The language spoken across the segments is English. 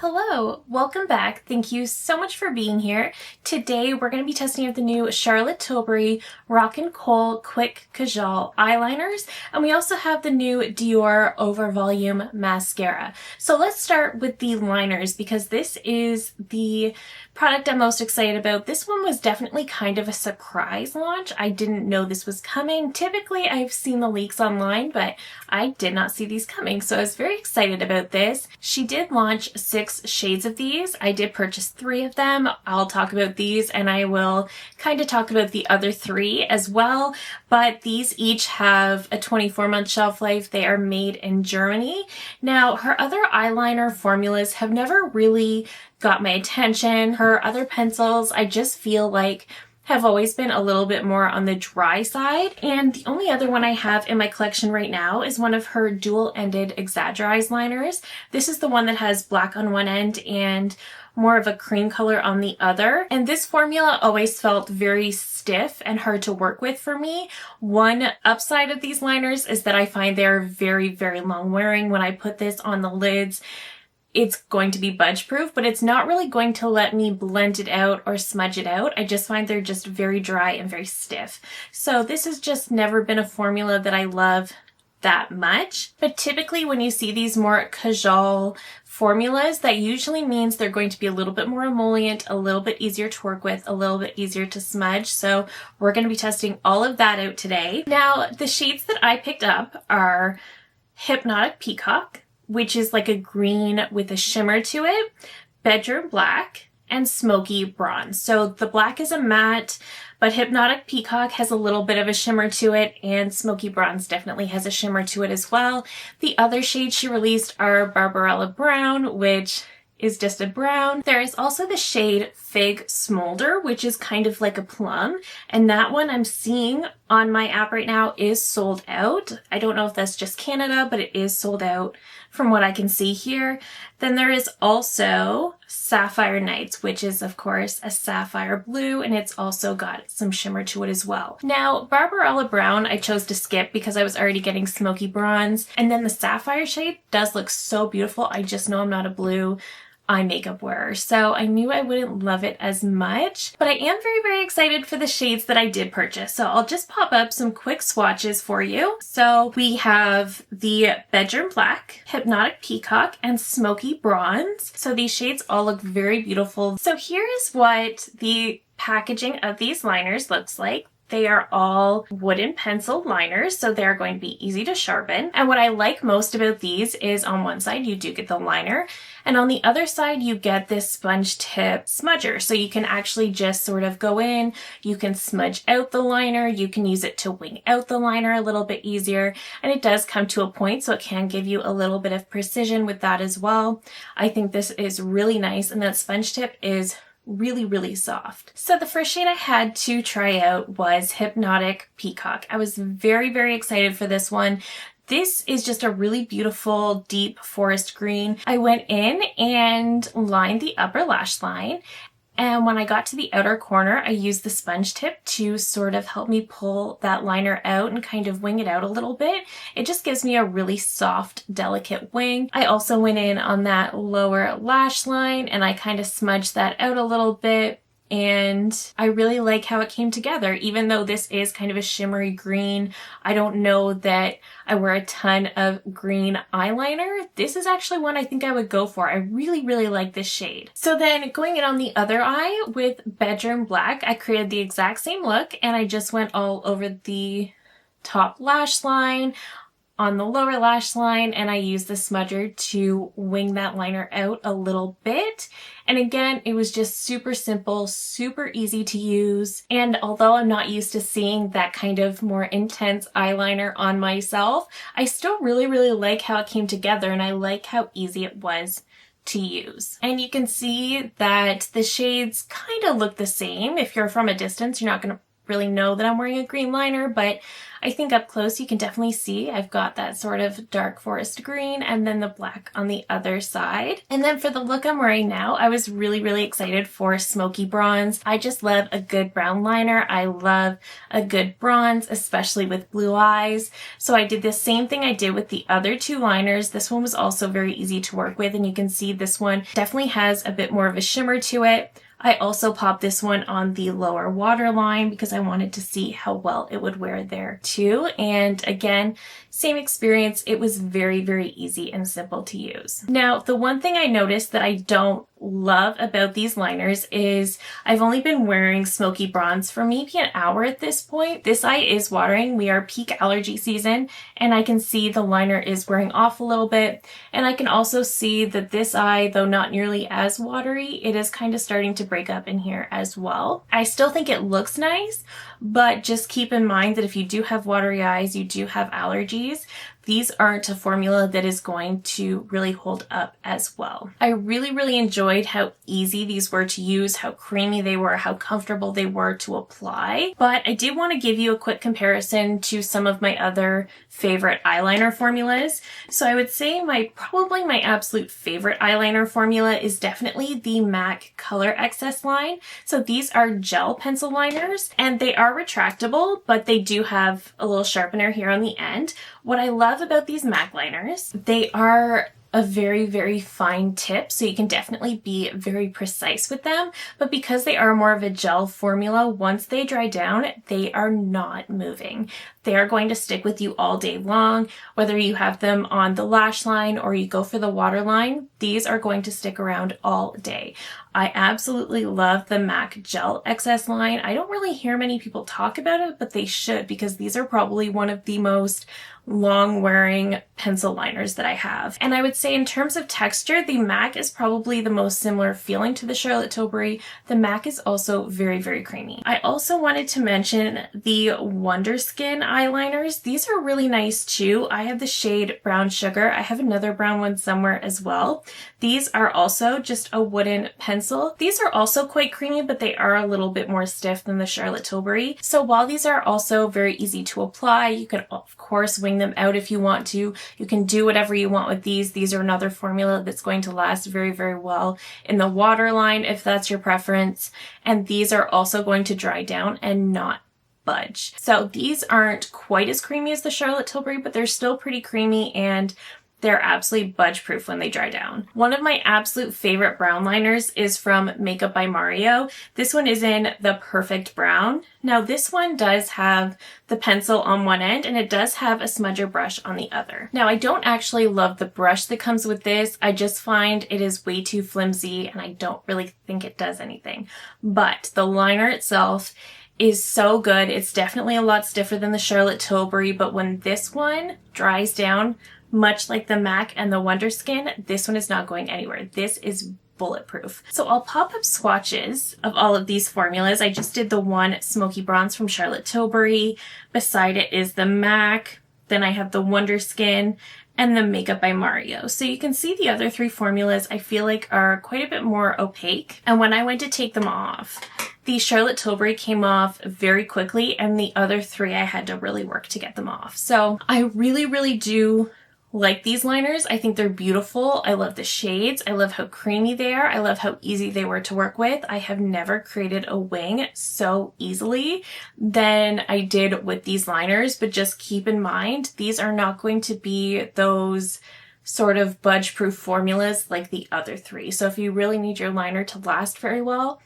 Hello, welcome back. Thank you so much for being here. Today we're going to be testing out the new Charlotte Tilbury Rock & Kohl Quick Kajal eyeliners, and we also have the new Dior Overvolume Mascara. So let's start with the liners because this is the product I'm most excited about. This one was definitely kind of a surprise launch. I didn't know this was coming. Typically I've seen the leaks online, but I did not see these coming, so I was very excited about this. She did launch 6 shades of these. I did purchase 3 of them. I'll talk about these and I will kind of talk about the other 3 as well, but these each have a 24-month shelf life. They are made in Germany. Now, her other eyeliner formulas have never really got my attention. Her other pencils, I just feel like have always been a little bit more on the dry side. And the only other one I have in my collection right now is one of her dual-ended exaggerize liners. This is the one that has black on one end and more of a cream color on the other. And this formula always felt very stiff and hard to work with for me. One upside of these liners is that I find they're very, very long wearing. When I put this on the lids, it's going to be budge proof, but it's not really going to let me blend it out or smudge it out. I just find they're just very dry and very stiff. So this has just never been a formula that I love that much. But typically when you see these more Kajal formulas, that usually means they're going to be a little bit more emollient, a little bit easier to work with, a little bit easier to smudge. So we're going to be testing all of that out today. Now, the shades that I picked up are Hypnotic Peacock, which is like a green with a shimmer to it, Bedroom Black, and Smoky Bronze. So the black is a matte, but Hypnotic Peacock has a little bit of a shimmer to it, and Smoky Bronze definitely has a shimmer to it as well. The other shades she released are Barbarella Brown, which is just a brown. There is also the shade Fig Smolder, which is kind of like a plum, and that one I'm seeing on my app right now is sold out. I don't know if that's just Canada, but it is sold out from what I can see here. Then there is also Sapphire Nights, which is of course a sapphire blue, and it's also got some shimmer to it as well. Now, Barbarella Brown I chose to skip because I was already getting Smoky Bronze, and then the sapphire shade does look so beautiful. I just know I'm not a blue eye makeup wearer, so I knew I wouldn't love it as much, but I am very, very excited for the shades that I did purchase. So I'll just pop up some quick swatches for you. So we have the Bedroom Black, Hypnotic Peacock, and Smoky Bronze. So these shades all look very beautiful. So here is what the packaging of these liners looks like. They are all wooden pencil liners, so they're going to be easy to sharpen. And what I like most about these is on one side you do get the liner, and on the other side you get this sponge tip smudger. So you can actually just sort of go in, you can smudge out the liner, you can use it to wing out the liner a little bit easier, and it does come to a point, so it can give you a little bit of precision with that as well. I think this is really nice, and that sponge tip is really, really soft. So the first shade I had to try out was Hypnotic Peacock. I was very, very excited for this one. This is just a really beautiful deep forest green. I went in and lined the upper lash line, and when I got to the outer corner, I used the sponge tip to sort of help me pull that liner out and kind of wing it out a little bit. It just gives me a really soft, delicate wing. I also went in on that lower lash line and I kind of smudged that out a little bit. And I really like how it came together. Even though this is kind of a shimmery green, I don't know that I wear a ton of green eyeliner. This is actually one I think I would go for. I really, really like this shade. So then going in on the other eye with Bedroom Black, I created the exact same look and I just went all over the top lash line, on the lower lash line, and I used the smudger to wing that liner out a little bit. And again, it was just super simple, super easy to use. And although I'm not used to seeing that kind of more intense eyeliner on myself, I still really, really like how it came together, and I like how easy it was to use. And you can see that the shades kind of look the same. If you're from a distance, you're not going to really know that I'm wearing a green liner, but I think up close you can definitely see I've got that sort of dark forest green and then the black on the other side. And then for the look I'm wearing now, I was really excited for smoky bronze. I just love a good brown liner. I love a good bronze, especially with blue eyes. So I did the same thing I did with the other two liners. This one was also very easy to work with, and you can see this one definitely has a bit more of a shimmer to it. I also popped this one on the lower waterline because I wanted to see how well it would wear there too. And again, same experience. It was very easy and simple to use. Now, the one thing I noticed that I don't love about these liners is I've only been wearing smoky bronze for maybe an hour at this point. This eye is watering. We are peak allergy season, and I can see the liner is wearing off a little bit. And I can also see that this eye, though not nearly as watery, it is kind of starting to break up in here as well. I still think it looks nice, but just keep in mind that if you do have watery eyes, you do have allergies, these aren't a formula that is going to really hold up as well. I really enjoyed how easy these were to use, how creamy they were, how comfortable they were to apply. But I do want to give you a quick comparison to some of my other favorite eyeliner formulas. So I would say probably my absolute favorite eyeliner formula is definitely the MAC Color Excess line. So these are gel pencil liners, and they are retractable, but they do have a little sharpener here on the end. What I love about these MAC liners, they are a very fine tip, so you can definitely be very precise with them, but because they are more of a gel formula, once they dry down, they are not moving. They are going to stick with you all day long, whether you have them on the lash line or you go for the waterline, these are going to stick around all day. I absolutely love the MAC Gel XS line. I don't really hear many people talk about it, but they should, because these are probably one of the most long wearing pencil liners that I have. And I would say in terms of texture, the MAC is probably the most similar feeling to the Charlotte Tilbury. The MAC is also very creamy. I also wanted to mention the Wonder Skin eyeliners. These are really nice too. I have the shade Brown Sugar. I have another brown one somewhere as well. These are also just a wooden pencil. These are also quite creamy, but they are a little bit more stiff than the Charlotte Tilbury. So while these are also very easy to apply, you can of course wing them out if you want to. You can do whatever you want with these. These are another formula that's going to last very well in the waterline if that's your preference. And these are also going to dry down and not budge. So these aren't quite as creamy as the Charlotte Tilbury, but they're still pretty creamy, and they're absolutely budge proof when they dry down. One of my absolute favorite brown liners is from Makeup by Mario. This one is in the Perfect Brown. Now this one does have the pencil on one end, and it does have a smudger brush on the other. Now I don't actually love the brush that comes with this. I just find it is way too flimsy and I don't really think it does anything. But the liner itself is so good. It's definitely a lot stiffer than the Charlotte Tilbury, but when this one dries down, much like the MAC and the Wonder Skin, this one is not going anywhere. This is bulletproof. So I'll pop up swatches of all of these formulas. I just did the one Smoky Bronze from Charlotte Tilbury. Beside it is the MAC. Then I have the Wonder Skin and the Makeup by Mario. So you can see the other three formulas I feel like are quite a bit more opaque. And when I went to take them off, the Charlotte Tilbury came off very quickly, and the other three I had to really work to get them off. So I really do like these liners. I think they're beautiful. I love the shades. I love how creamy they are. I love how easy they were to work with. I have never created a wing so easily than I did with these liners, but just keep in mind, these are not going to be those sort of budge-proof formulas like the other three. So if you really need your liner to last very well,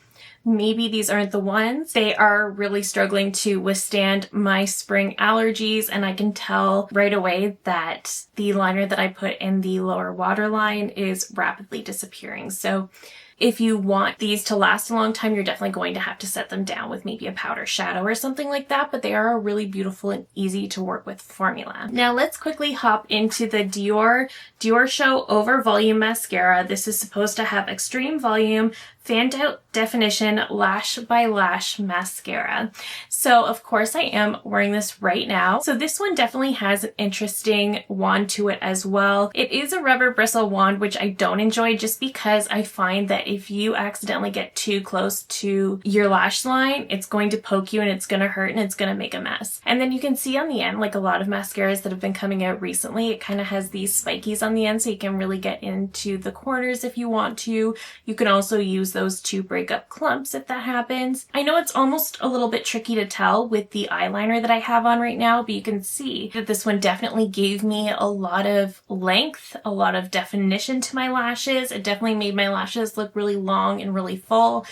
maybe these aren't the ones. They are really struggling to withstand my spring allergies, and I can tell right away that the liner that I put in the lower waterline is rapidly disappearing. So if you want these to last a long time, you're definitely going to have to set them down with maybe a powder shadow or something like that, but they are a really beautiful and easy to work with formula. Now let's quickly hop into the Dior Show Overvolume Mascara. This is supposed to have extreme volume, fanned out definition, Edition Lash by Lash Mascara. So of course I am wearing this right now. So this one definitely has an interesting wand to it as well. It is a rubber bristle wand, which I don't enjoy just because I find that if you accidentally get too close to your lash line, it's going to poke you and it's going to hurt and it's going to make a mess. And then you can see on the end, like a lot of mascaras that have been coming out recently, it kind of has these spikies on the end so you can really get into the corners if you want to. You can also use those to break up clumps if that happens. I know it's almost a little bit tricky to tell with the eyeliner that I have on right now, but you can see that this one definitely gave me a lot of length, a lot of definition to my lashes. It definitely made my lashes look really long and really full,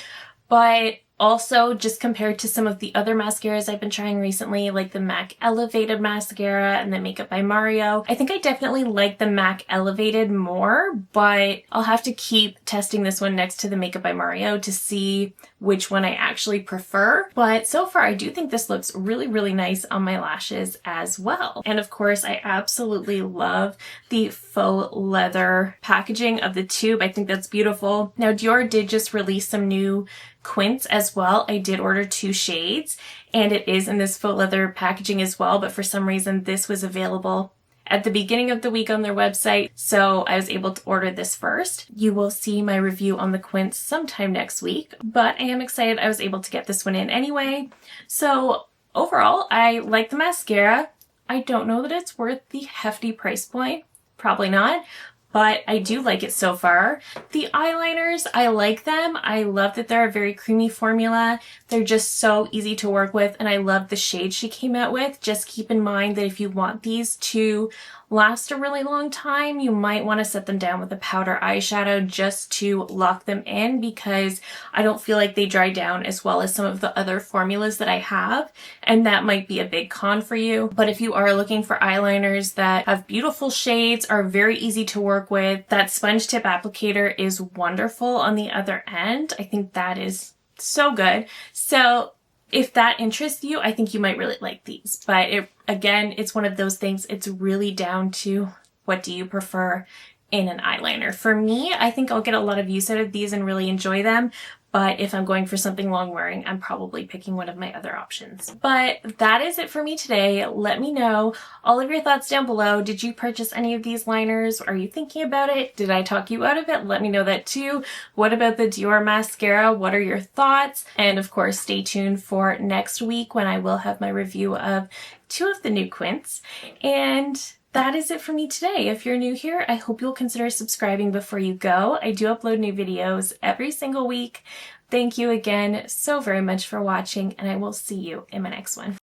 but also, just compared to some of the other mascaras I've been trying recently, like the MAC Elevated Mascara and the Makeup by Mario, I think I definitely like the MAC Elevated more, but I'll have to keep testing this one next to the Makeup by Mario to see which one I actually prefer. But so far, I do think this looks really, really nice on my lashes as well. And of course, I absolutely love the faux leather packaging of the tube. I think that's beautiful. Now, Dior did just release some new quints as well. I did order 2 shades and it is in this faux leather packaging as well, but for some reason this was available at the beginning of the week on their website, so I was able to order this first. You will see my review on the quints sometime next week, but I am excited I was able to get this one in anyway. So overall, I like the mascara. I don't know that it's worth the hefty price point. Probably not. But I do like it so far. The eyeliners, I like them. I love that they're a very creamy formula. They're just so easy to work with, and I love the shade she came out with. Just keep in mind that if you want these to last a really long time, you might want to set them down with a powder eyeshadow just to lock them in, because I don't feel like they dry down as well as some of the other formulas that I have, and that might be a big con for you. But if you are looking for eyeliners that have beautiful shades, are very easy to work with, that sponge tip applicator is wonderful on the other end. I think that is so good. So if that interests you, I think you might really like these. But again, it's one of those things, it's really down to what do you prefer in an eyeliner. For me, I think I'll get a lot of use out of these and really enjoy them. But if I'm going for something long wearing, I'm probably picking one of my other options. But that is it for me today. Let me know all of your thoughts down below. Did you purchase any of these liners? Are you thinking about it? Did I talk you out of it? Let me know that too. What about the Dior mascara? What are your thoughts? And of course, stay tuned for next week when I will have my review of 2 of the new quints. And that is it for me today. If you're new here, I hope you'll consider subscribing before you go. I do upload new videos every single week. Thank you again so very much for watching, and I will see you in my next one.